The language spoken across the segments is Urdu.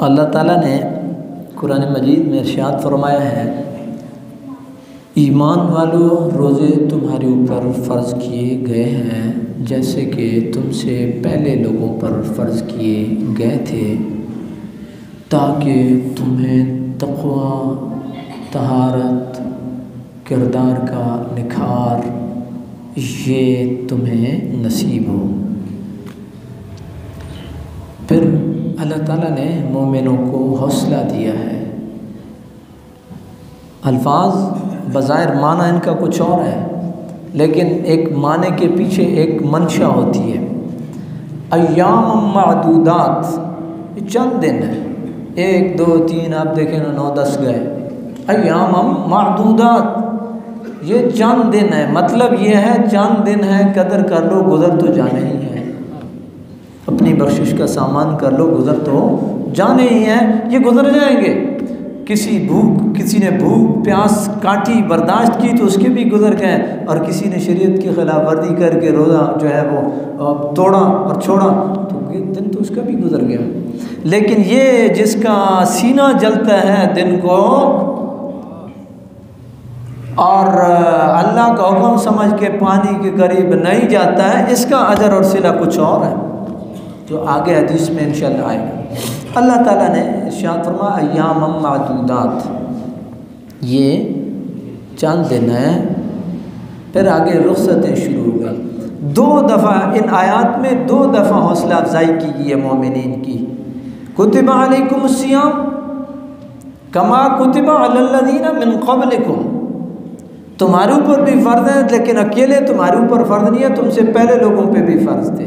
اللہ تعالیٰ نے قرآن مجید میں ارشاد فرمایا ہے، ایمان والو روزے تمہارے اوپر فرض کیے گئے ہیں جیسے کہ تم سے پہلے لوگوں پر فرض کیے گئے تھے، تاکہ تمہیں تقوی، طہارت، کردار کا نکھار یہ تمہیں نصیب ہو۔ پھر اللہ تعالیٰ نے مومنوں کو حوصلہ دیا ہے۔ الفاظ بظاہر معنی ان کا کچھ اور ہے، لیکن ایک معنی کے پیچھے ایک منشا ہوتی ہے۔ ایام معدودات، یہ چند دن ہیں، 1 2 3 آپ دیکھیں نا 9 10 گئے۔ ایام معدودات، یہ چند دن ہے، مطلب یہ ہے چند دن ہے، قدر کر لو، گزر تو جانے ہی ہے، اپنی بخشش کا سامان کر لو، گزر تو جانے ہی ہیں، یہ گزر جائیں گے۔ کسی نے بھوک پیاس کاٹی، برداشت کی تو اس کے بھی گزر گئے، اور کسی نے شریعت کی خلاف ورزی کر کے روزہ جو ہے وہ توڑا اور چھوڑا تو یہ دن تو اس کا بھی گزر گیا۔ لیکن یہ جس کا سینہ جلتا ہے دن کو اور اللہ کا حکم سمجھ کے پانی کے قریب نہیں جاتا ہے، اس کا اجر اور صلہ کچھ اور ہے، جو آگے حدیث میں انشاءاللہ آئے گا۔ اللہ تعالیٰ نے ارشاد فرمایا ایام معدودات، یہ چند دن ہیں۔ پھر آگے رخصتیں شروع ہو گئی۔ 2 دفعہ ان آیات میں 2 دفعہ حوصلہ افزائی کی گئی ہے مومنین کی۔ کتب علیکم الصیام کما کتب علی الذین من قبلکم، تمہارے اوپر بھی فرض ہے، لیکن اکیلے تمہارے اوپر فرض نہیں ہے، تم سے پہلے لوگوں پہ بھی فرض تھے۔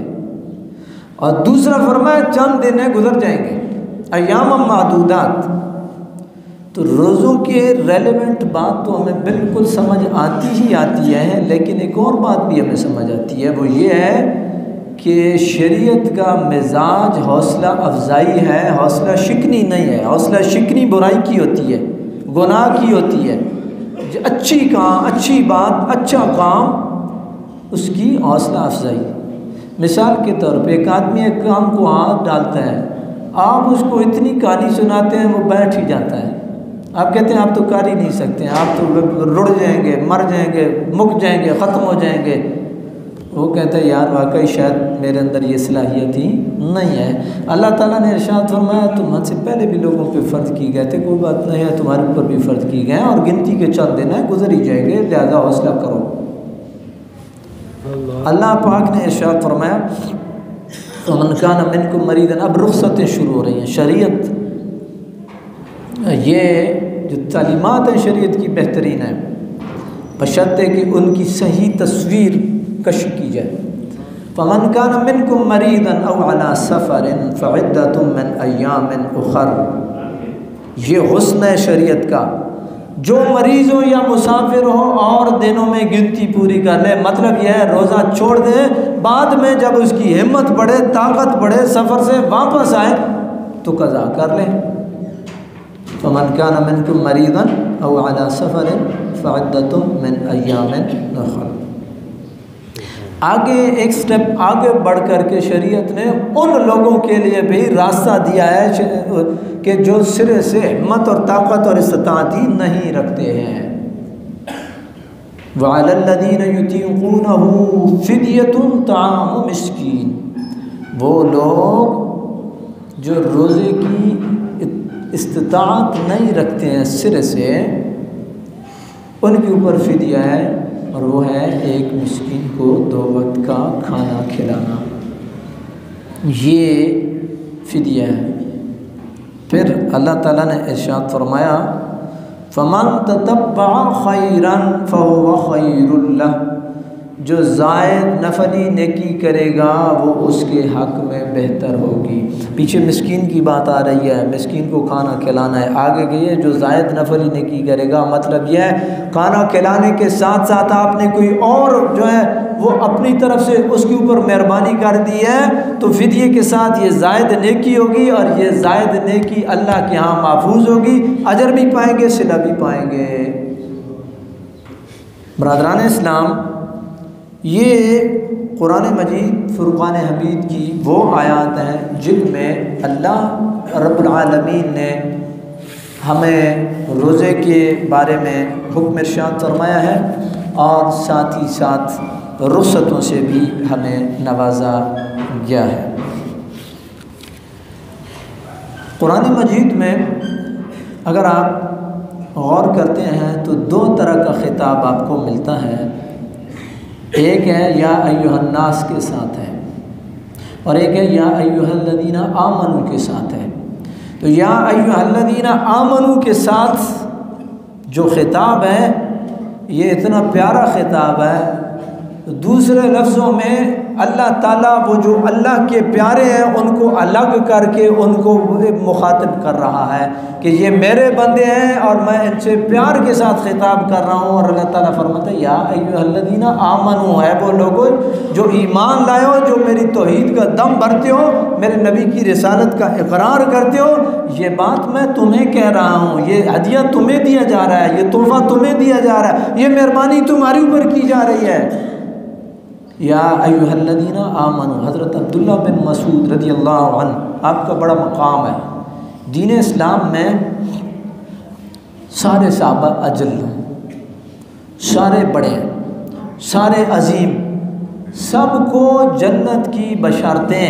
اور دوسرا فرمایا چند دن ہیں، گزر جائیں گے، ایام معدودات۔ تو روزوں کے ریلیونٹ بات تو ہمیں بالکل سمجھ آتی ہی آتی ہے، لیکن ایک اور بات بھی ہمیں سمجھ آتی ہے، وہ یہ ہے کہ شریعت کا مزاج حوصلہ افزائی ہے، حوصلہ شکنی نہیں ہے۔ حوصلہ شکنی برائی کی ہوتی ہے، گناہ کی ہوتی ہے۔ اچھی بات، اچھا کام، اس کی حوصلہ افزائی۔ مثال کے طور پہ ایک آدمی ایک کام کو ہاتھ ڈالتا ہے، آپ اس کو اتنی کہانی سناتے ہیں وہ بیٹھ ہی جاتا ہے، آپ کہتے ہیں آپ تو کر ہی نہیں سکتے ہیں، آپ تو رڑ جائیں گے، مر جائیں گے، مک جائیں گے، ختم ہو جائیں گے۔ وہ کہتا ہے یار واقعی شاید میرے اندر یہ صلاحیت ہی نہیں ہے۔ اللہ تعالیٰ نے ارشاد فرمایا تم سے پہلے بھی لوگوں پہ فرض کی گئے تھے، کوئی بات نہیں ہے، تمہارے اوپر بھی فرض کی گئے ہیں، اور گنتی کے چند دن ہیں، گزر ہی جائیں گے، لہذا حوصلہ کرو۔ اللہ پاک نے ارشاد فرمایا فمن کان منکم مریضا، اب رخصتیں شروع ہو رہی ہیں۔ شریعت یہ جو تعلیمات ہیں شریعت کی بہترین ہیں، بشرطے کہ ان کی صحیح تصویر کشف کی جائے۔ فمن کان منکم مریضا او علی سفر فعدۃ من ایام اخر، یہ حسن ہے شریعت کا، جو مریض ہو یا مسافر ہو اور دنوں میں گنتی پوری کر لے۔ مطلب یہ ہے روزہ چھوڑ دے، بعد میں جب اس کی ہمت بڑھے، طاقت بڑھے، سفر سے واپس آئے تو قضا کر لے۔ فمن کان منکم مریضا او علی سفر فعدۃ من ایام اخر۔ آگے ایک سٹیپ آگے بڑھ کر کے شریعت نے ان لوگوں کے لیے بھی راستہ دیا ہے کہ جو سرے سے ہمت اور طاقت اور استطاعت ہی نہیں رکھتے ہیں۔ وَعَلَى الَّذِينَ يُطِيقُونَهُ فِدْيَةٌ طَعَامُ مِسْكِينٍ، وہ لوگ جو روزے کی استطاعت نہیں رکھتے ہیں سرے سے، ان کے اوپر فدیہ ہے، اور وہ ہے ایک مسکین کو 2 وقت کا کھانا کھلانا، یہ فدیہ ہے۔ پھر اللہ تعالیٰ نے ارشاد فرمایا فَمَن تَتَبَّعَ خَيْرًا فَهُوَ خَيْرٌ لَهُ، جو زائد نفلی نیکی کرے گا وہ اس کے حق میں بہتر ہوگی۔ پیچھے مسکین کی بات آ رہی ہے، مسکین کو کھانا کھلانا ہے، آگے گئی ہے جو زائد نفلی نیکی کرے گا، مطلب یہ ہے کھانا کھلانے کے ساتھ ساتھ آپ نے کوئی اور جو ہے وہ اپنی طرف سے اس کے اوپر مہربانی کر دی ہے تو فدیے کے ساتھ یہ زائد نیکی ہوگی، اور یہ زائد نیکی اللہ کے ہاں محفوظ ہوگی، اجر بھی پائیں گے، صلہ بھی پائیں گے۔ برادران اسلام، یہ قرآن مجید فرقان حمید کی وہ آیات ہیں جن میں اللہ رب العالمین نے ہمیں روزے کے بارے میں حکم ارشاد فرمایا ہے اور ساتھ ہی ساتھ رخصتوں سے بھی ہمیں نوازا گیا ہے۔ قرآن مجید میں اگر آپ غور کرتے ہیں تو دو طرح کا خطاب آپ کو ملتا ہے، ایک ہے یا ایھا الناس کے ساتھ ہے اور ایک ہے یا ایھا الذین آمنوا کے ساتھ ہے۔ تو یا ایھا الذین آمنوا کے ساتھ جو خطاب ہے یہ اتنا پیارا خطاب ہے، دوسرے لفظوں میں اللہ تعالیٰ وہ جو اللہ کے پیارے ہیں ان کو الگ کر کے ان کو مخاطب کر رہا ہے کہ یہ میرے بندے ہیں اور میں ان سے پیار کے ساتھ خطاب کر رہا ہوں۔ اور اللہ تعالیٰ فرماتا ہے یا ایھا الذین آمنوا، ہے وہ لوگوں جو ایمان لائے ہو، جو میری توحید کا دم بھرتے ہو، میرے نبی کی رسالت کا اقرار کرتے ہو، یہ بات میں تمہیں کہہ رہا ہوں، یہ ہدیہ تمہیں دیا جا رہا ہے، یہ تحفہ تمہیں دیا جا رہا ہے، یہ مہربانی تمہاری اوپر کی جا رہی ہے۔ یا ایھا الذین آمنوا، حضرت عبداللہ بن مسعود رضی اللہ عنہ، آپ کا بڑا مقام ہے دین اسلام میں، سارے صحابہ اجل ہیں، سارے بڑے ہیں، سارے عظیم، سب کو جنت کی بشارتیں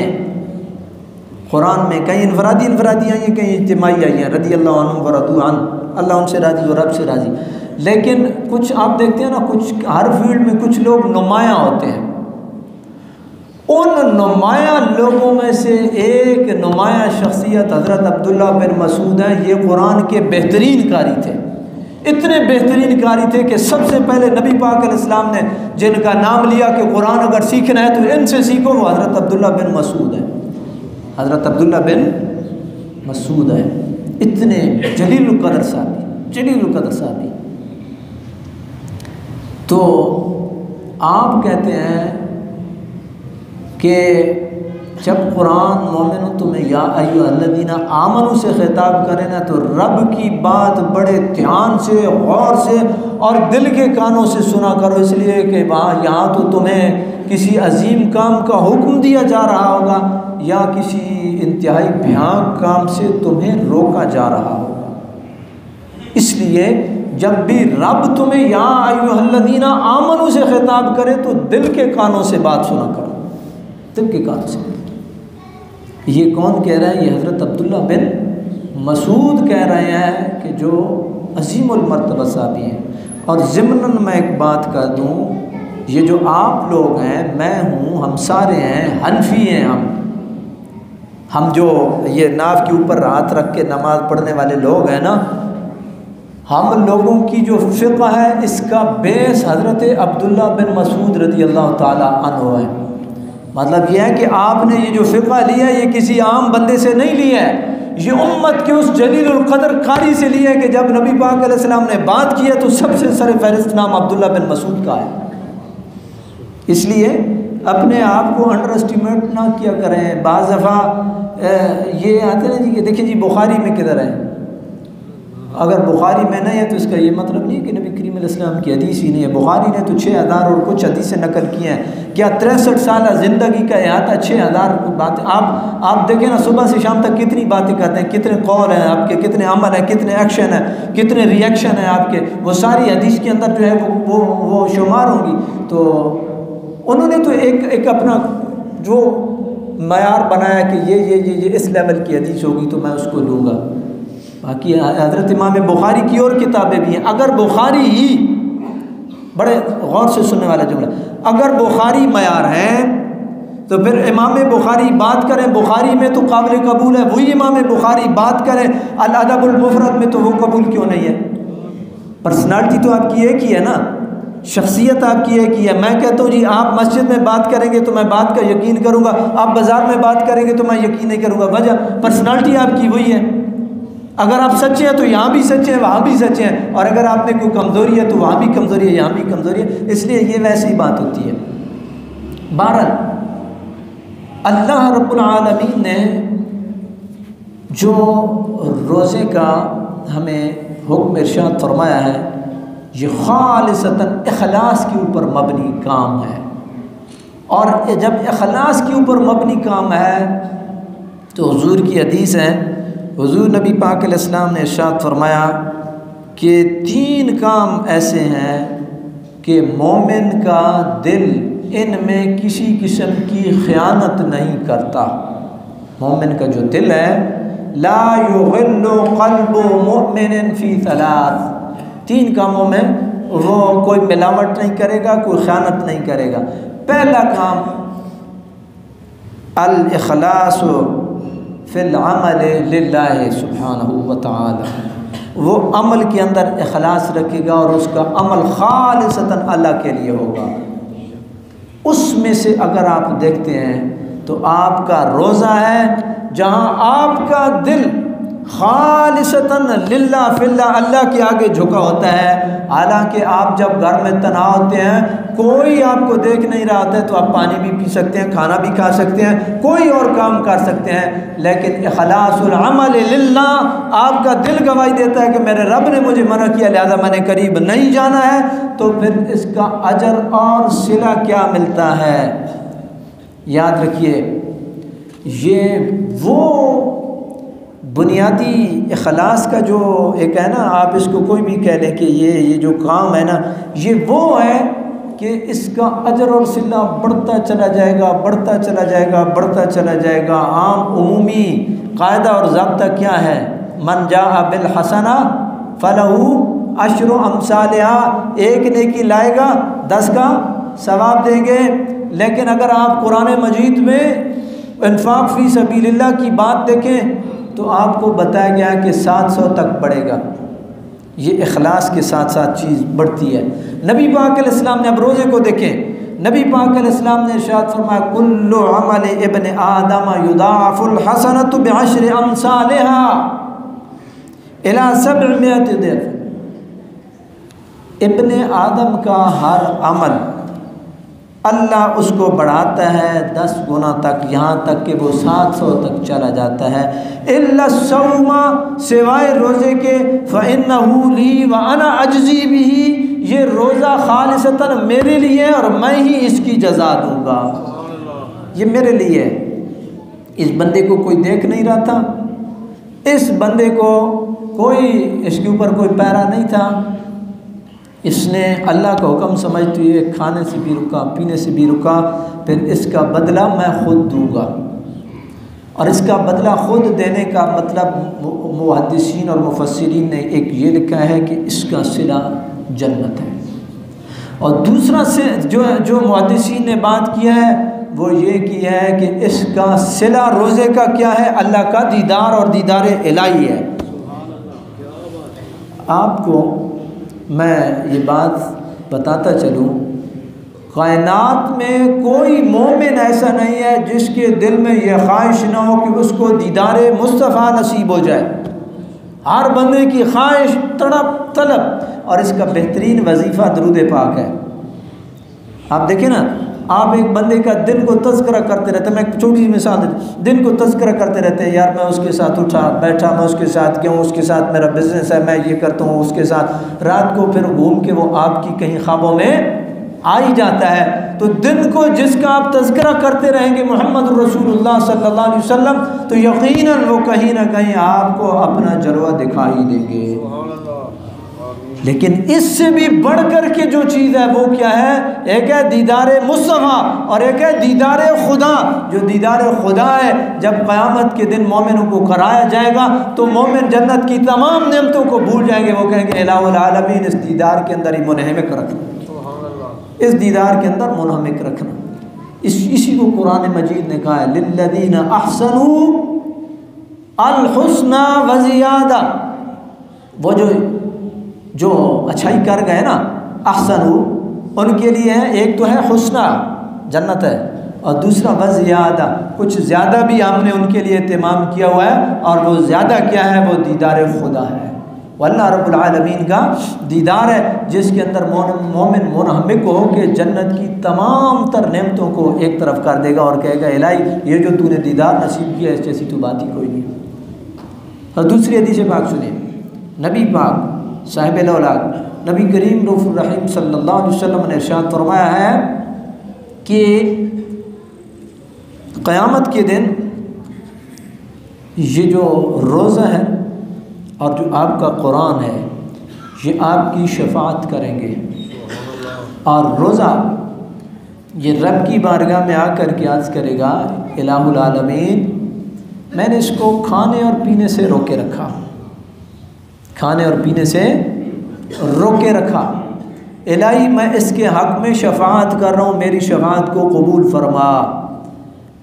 قرآن میں کہیں انفرادی آئی ہیں، کہیں اجتماعی آئی ہیں، رضی اللہ عنہ ورضوا عنہ، اللہ ان سے راضی اور رب سے راضی۔ لیکن کچھ آپ دیکھتے ہیں نا، کچھ ہر فیلڈ میں کچھ لوگ نمایاں ہوتے ہیں، ان نمایاں لوگوں میں سے ایک نمایاں شخصیت حضرت عبداللہ بن مسعود ہیں۔ یہ قرآن کے بہترین قاری تھے، اتنے بہترین قاری تھے کہ سب سے پہلے نبی پاک علیہ السلام نے جن کا نام لیا کہ قرآن اگر سیکھنا ہے تو ان سے سیکھو، وہ حضرت عبداللہ بن مسعود ہیں، حضرت عبداللہ بن مسعود ہیں، اتنے جلیل القدر صحابی۔ تو آپ کہتے ہیں کہ جب قرآن مومنوں تمہیں یا ایھا الذین آمنوا سے خطاب کرے نا تو رب کی بات بڑے دھیان سے، غور سے اور دل کے کانوں سے سنا کرو، اس لیے کہ یہاں تو تمہیں کسی عظیم کام کا حکم دیا جا رہا ہوگا یا کسی انتہائی بھیانک کام سے تمہیں روکا جا رہا ہوگا۔ اس لیے جب بھی رب تمہیں یا ایھا الذین آمنوا سے خطاب کرے تو دل کے کانوں سے بات سنا کرو، دل کے کانوں سے۔ یہ کون کہہ رہا ہے؟ یہ حضرت عبداللہ بن مسعود کہہ رہے ہیں کہ جو عظیم المرتبہ صحابی ہیں۔ اور ضمناً میں ایک بات کر دوں، یہ جو آپ لوگ ہیں، میں ہوں، ہم سارے ہیں، حنفی ہیں، ہم جو یہ ناف کے اوپر ہاتھ رکھ کے نماز پڑھنے والے لوگ ہیں نا، ہم لوگوں کی جو فقہ ہے اس کا بیس حضرت عبداللہ بن مسعود رضی اللہ تعالیٰ عنہ ہے۔ مطلب یہ ہے کہ آپ نے یہ جو فقہ لیا ہے یہ کسی عام بندے سے نہیں لیا ہے، یہ امت کے اس جلیل القدر قاری سے لیا ہے کہ جب نبی پاک علیہ السلام نے بات کیا تو سب سے سر فہرست نام عبداللہ بن مسعود کا ہے۔ اس لیے اپنے آپ کو انڈر اسٹیمیٹ نہ کیا کریں۔ بعض دفعہ یہ آتے ہیں جی کہ دیکھیں جی بخاری میں کدھر ہے، اگر بخاری میں نہیں ہے تو اس کا یہ مطلب نہیں ہے کہ نبی کریم علیہ السلام کی حدیث ہی نہیں ہے۔ بخاری نے تو 6000 اور کچھ حدیثیں نقل کی ہیں، کیا 63 سالہ زندگی کا احاطہ 6000 باتیں۔ آپ دیکھیں نا، صبح سے شام تک کتنی باتیں کرتے ہیں، کتنے قول ہیں آپ کے، کتنے عمل ہیں، کتنے ایکشن ہیں، کتنے ری ایکشن ہیں آپ کے، وہ ساری حدیث کے اندر جو ہے وہ شمار ہوں گی۔ تو انہوں نے تو ایک اپنا جو معیار بنایا کہ یہ اس لیول کی حدیث ہوگی تو میں اس کو لوں گا۔ باقی حضرت امام بخاری کی اور کتابیں بھی ہیں۔ اگر بخاری ہی، بڑے غور سے سننے والا جملہ، اگر بخاری معیار ہیں تو پھر امام بخاری بات کریں، بخاری میں تو قابل قبول ہے، وہی امام بخاری بات کریں الادب المفرد میں تو وہ قبول کیوں نہیں ہے؟ پرسنالٹی تو آپ کی ایک ہی ہے نا، شخصیت آپ کی ایک ہی ہے۔ میں کہتا ہوں جی آپ مسجد میں بات کریں گے تو میں بات کا یقین کروں گا، آپ بازار میں بات کریں گے تو میں یقین نہیں کروں گا، وجہ پرسنالٹی آپ کی وہی ہے۔ اگر آپ سچے ہیں تو یہاں بھی سچے ہیں، وہاں بھی سچے ہیں، اور اگر آپ میں کوئی کمزوری ہے تو وہاں بھی کمزوری ہے، یہاں بھی کمزوری ہے، اس لیے یہ ویسی بات ہوتی ہے۔ بہرحال اللہ رب العالمین نے جو روزے کا ہمیں حکم ارشاد فرمایا ہے یہ خالصتاً اخلاص کے اوپر مبنی کام ہے، اور جب اخلاص کے اوپر مبنی کام ہے تو حضور کی حدیث ہے، حضور نبی پاک علیہ السلام نے ارشاد فرمایا کہ 3 کام ایسے ہیں کہ مومن کا دل ان میں کسی قسم کی خیانت نہیں کرتا۔ مومن کا جو دل ہے، لا یغل قلب مؤمن فی 3 کاموں میں وہ کوئی ملاوٹ نہیں کرے گا، کوئی خیانت نہیں کرے گا۔ پہلا کام الاخلاص فی العمل للہ سبحانہ وتعالی، وہ عمل کے اندر اخلاص رکھے گا اور اس کا عمل خالصتاً اللہ کے لیے ہوگا۔ اس میں سے اگر آپ دیکھتے ہیں تو آپ کا روزہ ہے جہاں آپ کا دل خالصتاً للہ فی اللہ اللہ کے آگے جھکا ہوتا ہے، حالانکہ آپ جب گھر میں تنہا ہوتے ہیں، کوئی آپ کو دیکھ نہیں رہا ہوتا ہے تو آپ پانی بھی پی سکتے ہیں، کھانا بھی کھا سکتے ہیں، کوئی اور کام کر سکتے ہیں، لیکن اخلاص العمل للہ، آپ کا دل گواہی دیتا ہے کہ میرے رب نے مجھے منع کیا لہذا میں نے قریب نہیں جانا ہے، تو پھر اس کا اجر اور صلہ کیا ملتا ہے۔ یاد رکھیے، یہ وہ بنیادی اخلاص کا جو ایک ہے نا، آپ اس کو کوئی بھی کہہ لیں کہ یہ جو کام ہے نا، یہ وہ ہے کہ اس کا اجر اور صلہ بڑھتا چلا جائے گا، بڑھتا چلا جائے گا، بڑھتا چلا جائے گا۔ عام عمومی قاعدہ اور ضابطہ کیا ہے؟ من جاء بالحسنہ فلہ عشر امثالها، ایک نیکی لائے گا 10 کا ثواب دیں گے۔ لیکن اگر آپ قرآن مجید میں انفاق فی سبیل اللہ کی بات دیکھیں تو آپ کو بتایا گیا کہ 700 تک بڑھے گا۔ یہ اخلاص کے ساتھ ساتھ چیز بڑھتی ہے۔ نبی پاک علیہ السلام نے، اب روزے کو دیکھیں، نبی پاک علیہ السلام نے ارشاد فرمایا کل عمل ابن آدم یضاعف الحسنۃ بعشر امثالها الی 700 ضعف، ابن آدم کا ہر عمل اللہ اس کو بڑھاتا ہے 10 گنا تک، یہاں تک کہ وہ 700 تک چلا جاتا ہے۔ الا الصوم، سوائے روزے کے، فإنہ لی وأنا أجزی بہ، یہ روزہ خالصتاً میرے لیے اور میں ہی اس کی جزا دوں گا، یہ میرے لیے ہے۔ اس بندے کو کوئی دیکھ نہیں رہا تھا، اس بندے کو کوئی اس کے اوپر کوئی پیرا نہیں تھا، اس نے اللہ کا حکم سمجھتے ہوئے کھانے سے بھی رکا، پینے سے بھی رکا، پھر اس کا بدلہ میں خود دوں گا۔ اور اس کا بدلہ خود دینے کا مطلب محدثین اور مفسرین نے ایک یہ لکھا ہے کہ اس کا صلہ جنت ہے۔ اور دوسرا سے جو محدثین نے بات کیا ہے وہ یہ کیا ہے کہ اس کا صلہ روزے کا کیا ہے؟ اللہ کا دیدار اور دیدار الہی ہے۔ آپ کو میں یہ بات بتاتا چلوں، کائنات میں کوئی مومن ایسا نہیں ہے جس کے دل میں یہ خواہش نہ ہو کہ اس کو دیدار مصطفیٰ نصیب ہو جائے۔ ہر بندے کی خواہش، تڑپ، طلب، اور اس کا بہترین وظیفہ درود پاک ہے۔ آپ دیکھیں نا، آپ ایک بندے کا دن کو تذکرہ کرتے رہتے ہیں، میں ایک چھوٹی سی مثال دیتا، دن کو تذکرہ کرتے رہتے ہیں، یار میں اس کے ساتھ اٹھا بیٹھا، میں اس کے ساتھ گیا ہوں، اس کے ساتھ میرا بزنس ہے، میں یہ کرتا ہوں اس کے ساتھ، رات کو پھر گھوم کے وہ آپ کی کہیں خوابوں میں آ ہی جاتا ہے۔ تو دن کو جس کا آپ تذکرہ کرتے رہیں گے محمد رسول اللہ صلی اللہ علیہ وسلم، تو یقیناً وہ کہیں نہ کہیں آپ کو اپنا جلوہ دکھا ہی دیں گے۔ لیکن اس سے بھی بڑھ کر کے جو چیز ہے وہ کیا ہے؟ ایک ہے دیدار مصطفیٰ اور ایک ہے دیدار خدا۔ جو دیدار خدا ہے، جب قیامت کے دن مومنوں کو کرایا جائے گا تو مومن جنت کی تمام نعمتوں کو بھول جائیں گے، وہ کہیں گے الہ العالمین اس دیدار کے اندر ہی منہمک رکھنا، اس دیدار کے اندر منہمک رکھنا۔ اسی کو قرآن مجید نے کہا ہے للذین احسنوا الحسنى وزیادہ، وہ جو اچھائی کر گئے نا، احسنوا، ان کے لیے ہے، ایک تو ہے حسنہ جنت ہے، اور دوسرا وزیادہ، کچھ زیادہ بھی ہم نے ان کے لیے اہتمام کیا ہوا ہے، اور وہ زیادہ کیا ہے؟ وہ دیدار خدا ہے، وہ اللہ رب العالمین کا دیدار ہے، جس کے اندر مومن منہمک ہو کے جنت کی تمام تر نعمتوں کو ایک طرف کر دے گا اور کہے گا الہی یہ جو تو نے دیدار نصیب کیا اس جیسی تو بات ہی کوئی نہیں۔ اور دوسری حدیث پاک سنیں، نبی پاک صاحب الاولاد نبی کریم رؤوف الرحیم صلی اللہ علیہ وسلم نے ارشاد فرمایا ہے کہ قیامت کے دن یہ جو روزہ ہے اور جو آپ کا قرآن ہے یہ آپ کی شفاعت کریں گے، اور روزہ یہ رب کی بارگاہ میں آ کر کے عرض کرے گا الہ العالمین میں نے اس کو کھانے اور پینے سے روکے رکھا، کھانے اور پینے سے روکے رکھا، الہی میں اس کے حق میں شفاعت کر رہا ہوں، میری شفاعت کو قبول فرما۔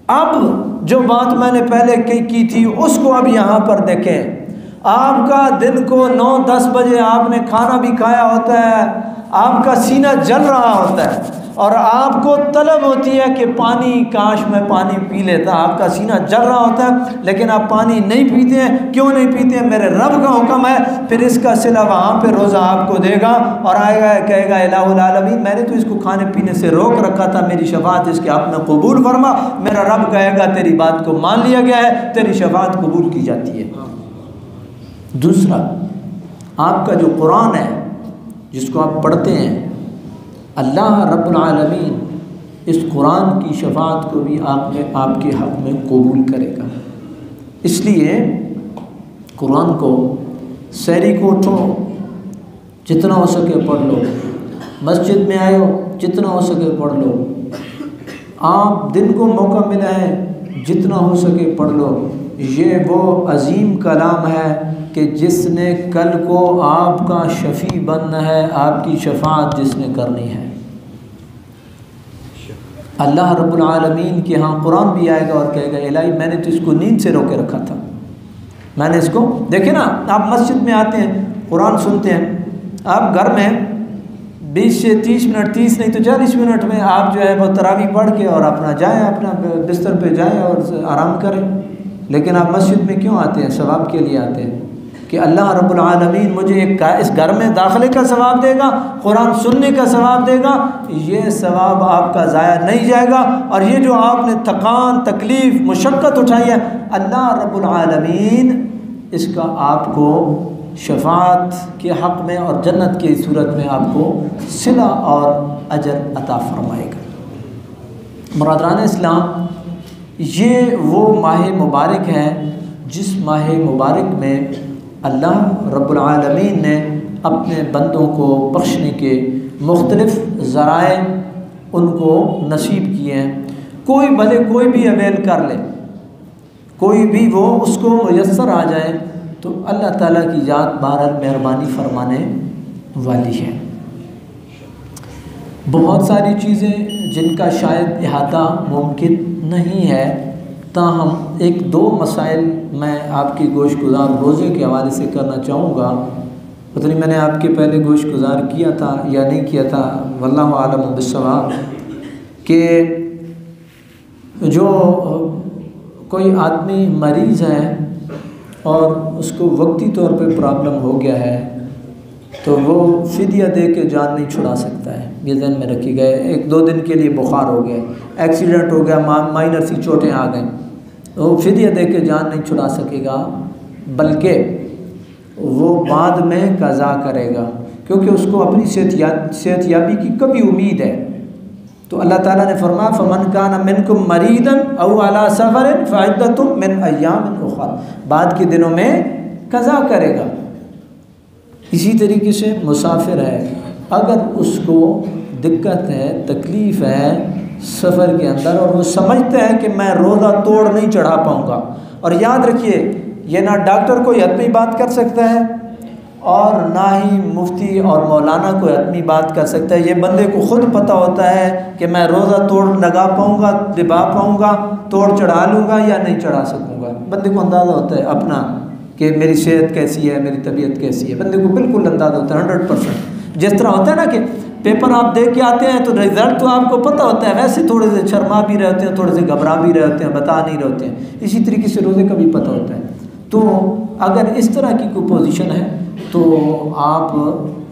اب جو بات میں نے پہلے کی تھی اس کو اب یہاں پر دیکھیں، آپ کا دن کو 9-10 بجے آپ نے کھانا بھی کھایا ہوتا ہے، آپ کا سینہ جل رہا ہوتا ہے اور آپ کو طلب ہوتی ہے کہ پانی، کاش میں پانی پی لیتا، آپ کا سینہ جل رہا ہوتا ہے لیکن آپ پانی نہیں پیتے ہیں۔ کیوں نہیں پیتے ہیں؟ میرے رب کا حکم ہے۔ پھر اس کا صلہ وہاں پہ روزہ آپ کو دے گا اور آئے گا کہے گا الہ العالمین میں نے تو اس کو کھانے پینے سے روک رکھا تھا، میری شفاعت اس کے حق میں قبول فرما۔ میرا رب کہے گا تیری بات کو مان لیا گیا ہے، تیری شفاعت قبول کی جاتی ہے۔ دوسرا، آپ کا جو قرآن ہے جس کو آپ پڑھتے ہیں، اللہ رب العالمین اس قرآن کی شفاعت کو بھی آپ کے حق میں قبول کرے گا۔ اس لیے قرآن کو سحری کو اٹھو جتنا ہو سکے پڑھ لو، مسجد میں آئے ہو جتنا ہو سکے پڑھ لو، آپ دن کو موقع ملا ہے جتنا ہو سکے پڑھ لو۔ یہ وہ عظیم کلام ہے کہ جس نے کل کو آپ کا شفیع بننا ہے، آپ کی شفاعت جس نے کرنی ہے۔ اللہ رب العالمین کے ہاں قرآن بھی آئے گا اور کہے گا الہی میں نے تو اس کو نیند سے روکے رکھا تھا، میں نے اس کو دیکھیں نا، آپ مسجد میں آتے ہیں قرآن سنتے ہیں، آپ گھر میں 20 سے 30 منٹ، 30 نہیں تو 40 منٹ میں آپ جو ہے وہ تراویح پڑھ کے اور اپنا جائیں، اپنا بستر پہ جائیں اور آرام کریں۔ لیکن آپ مسجد میں کیوں آتے ہیں؟ ثواب کے لیے آتے ہیں کہ اللہ رب العالمین مجھے اس گھر میں داخلے کا ثواب دے گا، قرآن سننے کا ثواب دے گا، یہ ثواب آپ کا ضائع نہیں جائے گا۔ اور یہ جو آپ نے تھکان، تکلیف، مشقت اٹھائی ہے، اللہ رب العالمین اس کا آپ کو شفاعت کے حق میں اور جنت کی صورت میں آپ کو صلہ اور اجر عطا فرمائے گا۔ برادران اسلام، یہ وہ ماہ مبارک ہے جس ماہ مبارک میں اللہ رب العالمین نے اپنے بندوں کو بخشنے کے مختلف ذرائع ان کو نصیب کیے ہیں۔ کوئی بھلے کوئی بھی اویل کر لے، کوئی بھی وہ اس کو میسر آ جائے تو اللہ تعالیٰ کی ذات بہرحال مہربانی فرمانے والی ہے۔ بہت ساری چیزیں جن کا شاید احاطہ ممکن نہیں ہے، تاہم 1-2 مسائل میں آپ کی گوش گزار روزے کے حوالے سے کرنا چاہوں گا۔ پتہ نہیں میں نے آپ کے پہلے گوش گزار کیا تھا یا نہیں کیا تھا، واللہ عالم بالصواب، کہ جو کوئی آدمی مریض ہے اور اس کو وقتی طور پہ پرابلم ہو گیا ہے تو وہ فدیہ دے کے جان نہیں چھڑا سکتا ہے، یہ ذہن میں رکھی گئے۔ 1-2 دن کے لیے بخار ہو گیا، ایکسیڈنٹ ہو گیا، مائنر سی چوٹیں آ گئیں، تو وہ فدیہ دے کے جان نہیں چھڑا سکے گا، بلکہ وہ بعد میں قضا کرے گا، کیونکہ اس کو اپنی صحت یابی کی کبھی امید ہے۔ تو اللہ تعالیٰ نے فرمایا فَمَنْ كَانَ مِنْكُمْ مَرِيضًا أَوْ عَلَىٰ سَفَرٍ فَعِدَّةٌ مِّنْ أَيَّامٍ أُخَرَ، بعد کے دنوں میں قضا کرے گا۔ اسی طریقے سے مسافر ہے، اگر اس کو دقت ہے، تکلیف ہے سفر کے اندر اور وہ سمجھتا ہے کہ میں روزہ توڑ نہیں چڑھا پاؤں گا، اور یاد رکھیے یہ نہ ڈاکٹر کوئی حتمی بات کر سکتا ہے اور نہ ہی مفتی اور مولانا کوئی حتمی بات کر سکتا ہے، یہ بندے کو خود پتہ ہوتا ہے کہ میں روزہ توڑ لگا پاؤں گا، دبا پاؤں گا، توڑ چڑھا لوں گا یا نہیں چڑھا سکوں گا۔ بندے کو اندازہ ہوتا ہے اپنا کہ میری صحت کیسی ہے، میری طبیعت کیسی ہے، بندے کو بالکل اندازہ ہوتا ہے 100%۔ جس طرح ہوتا ہے نا کہ پیپر آپ دے کے آتے ہیں تو رزلٹ تو آپ کو پتہ ہوتا ہے، ویسے تھوڑے سے شرما بھی رہتے ہیں، تھوڑے سے گھبرا بھی رہتے ہیں، بتا نہیں رہتے ہیں، اسی طریقے سے روزے کا بھی پتہ ہوتا ہے۔ تو اگر اس طرح کی کوئی پوزیشن ہے تو آپ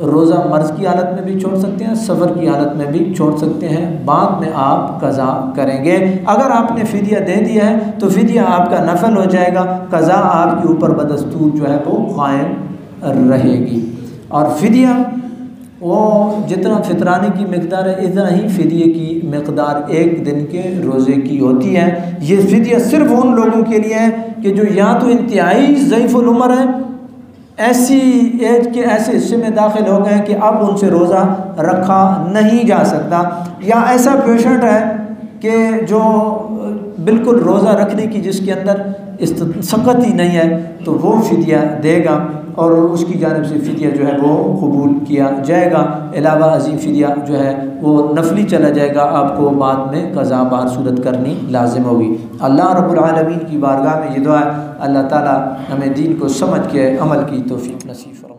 روزہ مرض کی حالت میں بھی چھوڑ سکتے ہیں، سفر کی حالت میں بھی چھوڑ سکتے ہیں، بعد میں آپ قضا کریں گے۔ اگر آپ نے فدیہ دے دیا ہے تو فدیہ آپ کا نفل ہو جائے گا، قضا آپ کے اوپر بدستور جو ہے وہ قائم رہے گی۔ اور فدیہ وہ جتنا فطرانے کی مقدار ہے اتنا ہی فدیے کی مقدار ایک دن کے روزے کی ہوتی ہے۔ یہ فدیہ صرف ان لوگوں کے لیے ہے کہ جو یا تو انتہائی ضعیف العمر ہیں، ایسی ایج کے ایسے حصے میں داخل ہو گئے کہ اب ان سے روزہ رکھا نہیں جا سکتا، یا ایسا پیشنٹ ہے کہ جو بالکل روزہ رکھنے کی جس کے اندر سخت ہی نہیں ہے، تو وہ فدیہ دے گا اور اس کی جانب سے فدیہ جو ہے وہ قبول کیا جائے گا۔ علاوہ ازیں فدیہ جو ہے وہ نفلی چلا جائے گا، آپ کو بعد میں قضا بہر صورت کرنی لازم ہوگی۔ اللہ رب العالمین کی بارگاہ میں یہ دعا ہے، اللہ تعالی ہمیں دین کو سمجھ کے عمل کی توفیق نصیب فرمائے۔